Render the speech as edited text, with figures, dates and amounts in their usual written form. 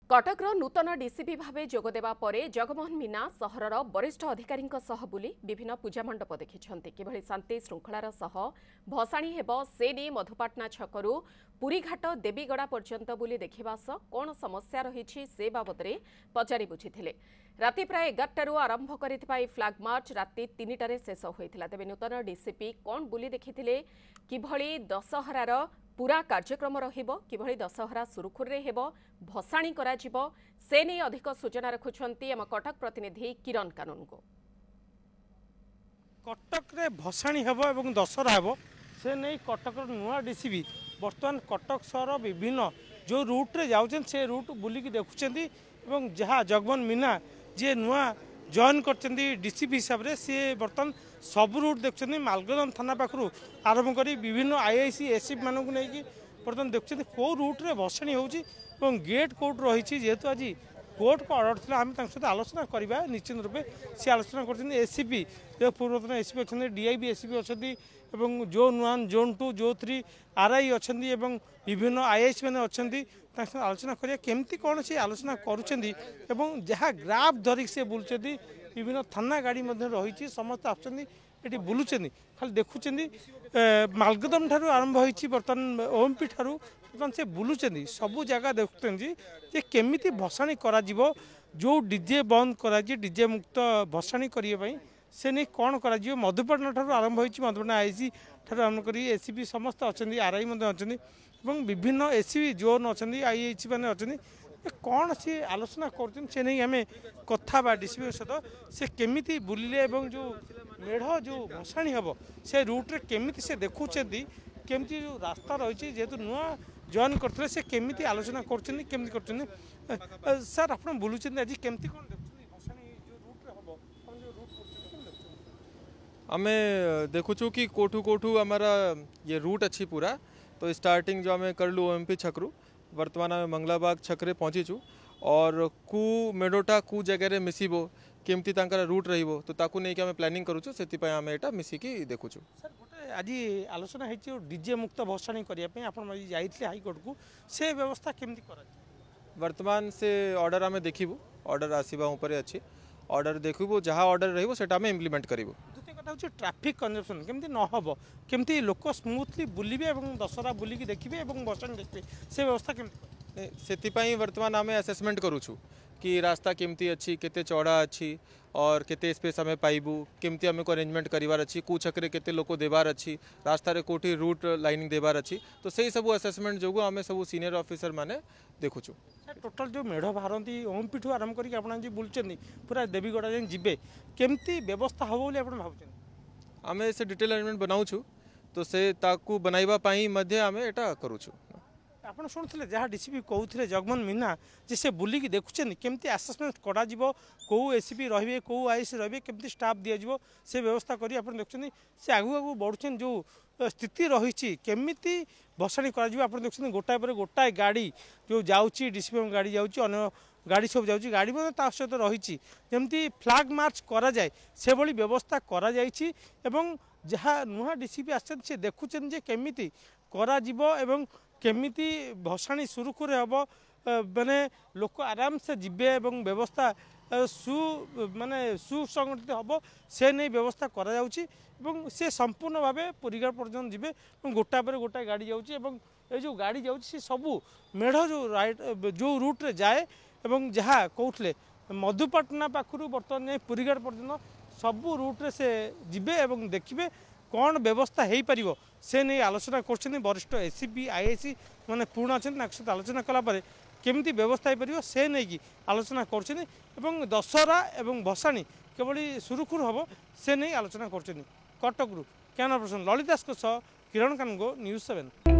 कटकर नूतन डीसीपी भावे जोगदेवा परे जगमोहन मीना सहरर वरिष्ठ अधिकारी बुली विभिन्न पूजा मंडप देखिंट किभली शांति श्रृंखलार सह भसाणी हेब से नहीं मधुपाटना छकरू पुरीघाट देवीगड़ा पर्यंत बुली देखा सह कौन समस्या रही से बाबद पचारि बुझी राति प्राय 11 आरंभ कर फ्लैग मार्च राति 3टार शेष होता तेज नूतन डीसीपी कौन बुली देखी किभली दशहरार पूरा कार्यक्रम रहिबो किभली दशहरा सुरुखुरे हेबो भसाणी कराजिबो से नहीं अधिक सूचना रखुछंती हम कटक प्रतिनिधि किरण कानून को। कटक रे भसाणी हेबो एवं दशहरा हेबो से नहीं कटक नुआ डीसीपी वर्तमान कटक सहर विभिन्न जो रूट रे जाउछन से रूट बुलिकी देखुछंती एवं जहाँ जगमोहन मीना जे नुआ जॉइन करछंती डीसीपी हिसाब रे से बर्तमान सब रूट देखते मालगोदाम थाना पाखु आरंभ कर विभिन्न आईआईसी एसपी मानक नहीं बर्तमान देखते कौ रूट्रे भसाणी होची गेट कोर्ट रही जेहेतु आज कोर्ट को अर्डर था आम सहित आलोचना करवा निश्चित रूपे सी आलोचना कर एससीपी जो पूर्वतन एसपी अच्छा डीआईबी एसपी अच्छा जोन 1 जोन 2 जो 3 आरआई अच्छा विभिन्न आईआईसी मैंने अच्छा आलोचना करिया केमती कौन सी आलोचना करुँच जहाँ ग्राफ धरिक से बुलूँ विभिन्न थाना गाड़ी रही समस्त आसुँच बुलूँ खाली देखुं मालगोदाम ठारू आरंभ हो बर्तमान ओएमपी ठारू बर्तमान से बुलूँ सबू जगह देखुं जे केमिति भसाणी करा जो डीजे बंद करा डीजे मुक्त भसाणी करने से नहीं कौन कर मधुपाटना ठारू आरंभ हो मधुपाटना आईसी ठारू आरंभ कर एसपी समस्त अच्छा आरआई अच्छा विभिन्न एसपी जोन अच्छा आईआईसी मैंने अच्छा कौन सी आलोचना कर कथा डीसीपी सहित से केमिति बुलिले जो मेढ़ जो भसाणी हम से रूट्रे केमिति से देखुं केमिति जो रास्ता रही जेहेतु नुआ जॉइन करते से केमिति आलोचना कर सर आप बुलूँ आज केमिति कौन आम देखुचु कि कोठू कोठू हमारा ये रूट अच्छी पूरा तो स्टार्टिंग जो आम करलु ओएमपी छकरू वर्तमान आम मंगलाबाग छकरे पहुँचीचु और कु मेढ़टा कु जगह मिसिबो केमती तांकर रूट रहिबो तो ताकू नहीं कि आम प्लानिंग करूछु सेति पय आम एटा मिसिकी देखुछु। सर गोटे आज आलोचना है डीजे मुक्त भसाणी करने आपण जाइए हाईकोर्ट को से व्यवस्था केमती करा वर्तमान से ऑर्डर आम देखिबु ऑर्डर आसीबा ऊपर अच्छी ऑर्डर देखिबु जहाँ ऑर्डर रहिबो सेटा आम इम्प्लीमेंट करिबु। द्वितीय कथा हूँ ट्राफिक कंजप्शन केमती न हम केमती लोक स्मूथली बुलिबे एवं दशहरा बुलिकी देखिबे एवं भसाणी देखिबे से व्यवस्था केमती से वर्तमान आम असेसमेंट करूछु कि रास्ता केमती अच्छी केते चौड़ा अच्छी और केते स्पेस आम पाइबू केमती आम को अरेंजमेंट करिवार अच्छी कु छकरे केते लोक देवार अच्छी रास्ता रे कोठी रूट लाइनिंग देवार अच्छी तो से सब असेसमेंट जो आम सब सीनियर ऑफिसर माने देखुछु। टोटाल जो मेढ़ बाहरती ओएमपी ठू आरंभ करके आप बुलूँ पूरा देवीगड़ा जाए जीवे केमती व्यवस्था हम बोली भावुँ आम से डिटेल अरेंजमेंट बनाऊछु तो से ताकू बनाइबा पाई मध्य आम एटा करूछु। आप शुणुले जहाँ डीसीपी कहते जगमोहन मीना जे से बुलिकी देखुं केमती आसेसमेंट करा कौ एसपी रे कौ आईसी रे केमती स्टाफ दिज्व से व्यवस्था करी आप देखुं से आगू आगू बढ़ुं जो स्थिति रही केमिति भसाणी करा देखुं गोटाए पर गोटाए गाड़ी जो जाऊँगी डीसीपी गाड़ी जाऊँगी गाड़ी सब जाऊँगी गाड़ी सहित रही जमती फ्लैग मार्च करा जाए से भली व्यवस्था करा जाइछि एवं जहाँ नुआ डीसीपी आसे देखुं जे केमिति करा एवं केमिति भसाणी सुरुखुरे हम माने लोक आराम से जीवे एवं व्यवस्था माने सुसंगठित हम से नहीं व्यवस्था करा जाउछि एवं से संपूर्ण भाव पुरीघाट पर्यटन जीवे गोटा पर गोटा गाड़ी जाऊँगी जो गाड़ी जाऊँगी सबू मेढ़ जो राइट जो रूट्रे जाए एवं जहाँ कहते मधुपाटना पाखु बर्तमान जाए पुरीघाट पर्यटन सबू रूट्रे से जीवे एवं देखिए कौन व्यवस्था हो पार से नहीं आलोचना कर वरिष्ठ एससीपी आईआईसी माने पूर्ण अच्छा सहित आलोचना कलापर केमती व्यवस्था हो पार से नहीं कि आलोचना कर दशहरा एवं भसाणी केवल सुरुखुर हम से नहीं आलोचना कर कटकू कैमरा पर्सन ललित दास किरण कानगो न्यूज़ 7।